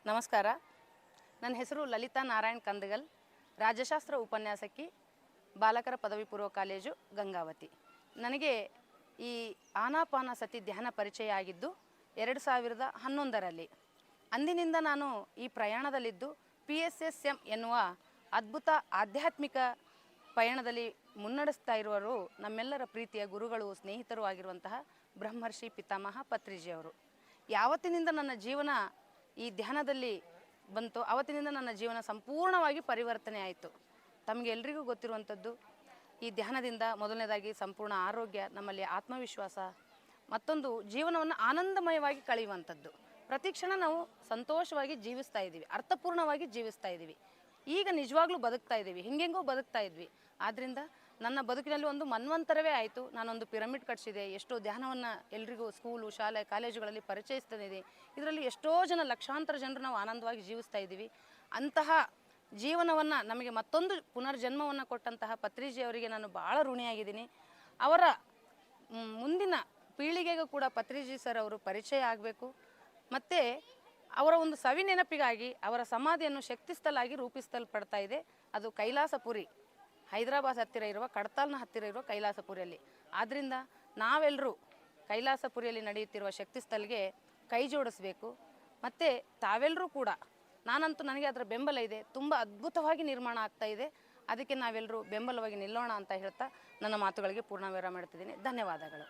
ನಮಸ್ಕಾರ. ನನ್ನ ಹೆಸರು ಲಲಿತಾ ನಾರಾಯಣ್ ಕಂದಗಲ್, ರಾಜ್ಯಶಾಸ್ತ್ರ ಉಪನ್ಯಾಸಕಿ, ಬಾಲಕರ ಪದವಿ ಪೂರ್ವ ಕಾಲೇಜು ಗಂಗಾವತಿ. ನನಗೆ ಈ ಆನಾಪಾನಸತಿ ಧ್ಯಾನ ಪರಿಚಯ ಆಗಿದ್ದು 2011ರಲ್ಲಿ. ಅಂದಿನಿಂದ ನಾನು ಈ ಪ್ರಯಾಣದಲ್ಲಿದ್ದು PSSM ಎನ್ನುವ ಅದ್ಭುತ ಆಧ್ಯಾತ್ಮಿಕ ಪಯಣದಲ್ಲಿ ಮುನ್ನಡೆಸ್ತಾ ಇರುವರು ನಮ್ಮೆಲ್ಲರ ಪ್ರೀತಿಯ ಗುರುಗಳು, ಸ್ನೇಹಿತರು ಆಗಿರುವಂತಹ ಬ್ರಹ್ಮರ್ಷಿ ಪಿತಾಮಹ ಪತ್ರಿಜಿಯವರು. ಯಾವತ್ತಿನಿಂದ ನನ್ನ ಜೀವನ ಈ ಧ್ಯಾನದಲ್ಲಿ ಬಂತು, ಆವತ್ತಿನಿಂದ ನನ್ನ ಜೀವನ ಸಂಪೂರ್ಣವಾಗಿ ಪರಿವರ್ತನೆ ಆಯಿತು. ತಮಗೆಲ್ಲರಿಗೂ ಗೊತ್ತಿರುವಂಥದ್ದು, ಈ ಧ್ಯಾನದಿಂದ ಮೊದಲನೇದಾಗಿ ಸಂಪೂರ್ಣ ಆರೋಗ್ಯ, ನಮ್ಮಲ್ಲಿ ಆತ್ಮವಿಶ್ವಾಸ, ಮತ್ತೊಂದು ಜೀವನವನ್ನು ಆನಂದಮಯವಾಗಿ ಕಳೆಯುವಂಥದ್ದು. ಪ್ರತಿ ಕ್ಷಣ ನಾವು ಸಂತೋಷವಾಗಿ ಜೀವಿಸ್ತಾ ಇದ್ದೀವಿ, ಅರ್ಥಪೂರ್ಣವಾಗಿ ಜೀವಿಸ್ತಾ ಇದ್ದೀವಿ. ಈಗ ನಿಜವಾಗ್ಲೂ ಬದುಕ್ತಾ ಇದ್ದೀವಿ, ಹಿಂಗೆಂಗೋ ಬದುಕ್ತಾ ಇದ್ವಿ. ಆದ್ದರಿಂದ ನನ್ನ ಬದುಕಿನಲ್ಲಿ ಒಂದು ಮನ್ವಂತರವೇ ಆಯಿತು. ನಾನೊಂದು ಪಿರಮಿಡ್ ಕಟ್ಟಿಸಿದೆ, ಎಷ್ಟೋ ಧ್ಯಾನವನ್ನು ಎಲ್ರಿಗೂ ಸ್ಕೂಲು, ಶಾಲೆ, ಕಾಲೇಜುಗಳಲ್ಲಿ ಪರಿಚಯಿಸ್ತಾನಿದೆ. ಇದರಲ್ಲಿ ಎಷ್ಟೋ ಜನ, ಲಕ್ಷಾಂತರ ಜನರು ನಾವು ಆನಂದವಾಗಿ ಜೀವಿಸ್ತಾ ಇದ್ದೀವಿ. ಅಂತಹ ಜೀವನವನ್ನು ನಮಗೆ ಮತ್ತೊಂದು ಪುನರ್ಜನ್ಮವನ್ನು ಕೊಟ್ಟಂತಹ ಪತ್ರಿಜಿಯವರಿಗೆ ನಾನು ಭಾಳ ಋಣಿಯಾಗಿದ್ದೀನಿ. ಅವರ ಮುಂದಿನ ಪೀಳಿಗೆಗೂ ಕೂಡ ಪತ್ರಿಜಿ ಸರ್ ಅವರು ಪರಿಚಯ ಆಗಬೇಕು. ಮತ್ತು ಅವರ ಒಂದು ಸವಿ ನೆನಪಿಗಾಗಿ ಅವರ ಸಮಾಧಿಯನ್ನು ಶಕ್ತಿಸ್ಥಲಾಗಿ ರೂಪಿಸಲ್ಪಡ್ತಾ ಇದೆ. ಅದು ಕೈಲಾಸಪುರಿ, ಹೈದರಾಬಾದ್ ಹತ್ತಿರ ಇರುವ, ಕಡತಾಲ್ನ ಹತ್ತಿರ ಇರುವ ಕೈಲಾಸಪುರಿಯಲ್ಲಿ. ಆದ್ದರಿಂದ ನಾವೆಲ್ಲರೂ ಕೈಲಾಸಪುರಿಯಲ್ಲಿ ನಡೆಯುತ್ತಿರುವ ಶಕ್ತಿಸ್ಥಲ್ಗೆ ಕೈ ಜೋಡಿಸಬೇಕು. ಮತ್ತು ತಾವೆಲ್ಲರೂ ಕೂಡ, ನಾನಂತೂ ನನಗೆ ಅದರ ಬೆಂಬಲ ಇದೆ, ತುಂಬ ಅದ್ಭುತವಾಗಿ ನಿರ್ಮಾಣ ಆಗ್ತಾ ಇದೆ. ಅದಕ್ಕೆ ನಾವೆಲ್ಲರೂ ಬೆಂಬಲವಾಗಿ ನಿಲ್ಲೋಣ ಅಂತ ಹೇಳ್ತಾ ನನ್ನ ಮಾತುಗಳಿಗೆ ಪೂರ್ಣ ವಿರಾಮ ಮಾಡ್ತಿದ್ದೀನಿ. ಧನ್ಯವಾದಗಳು.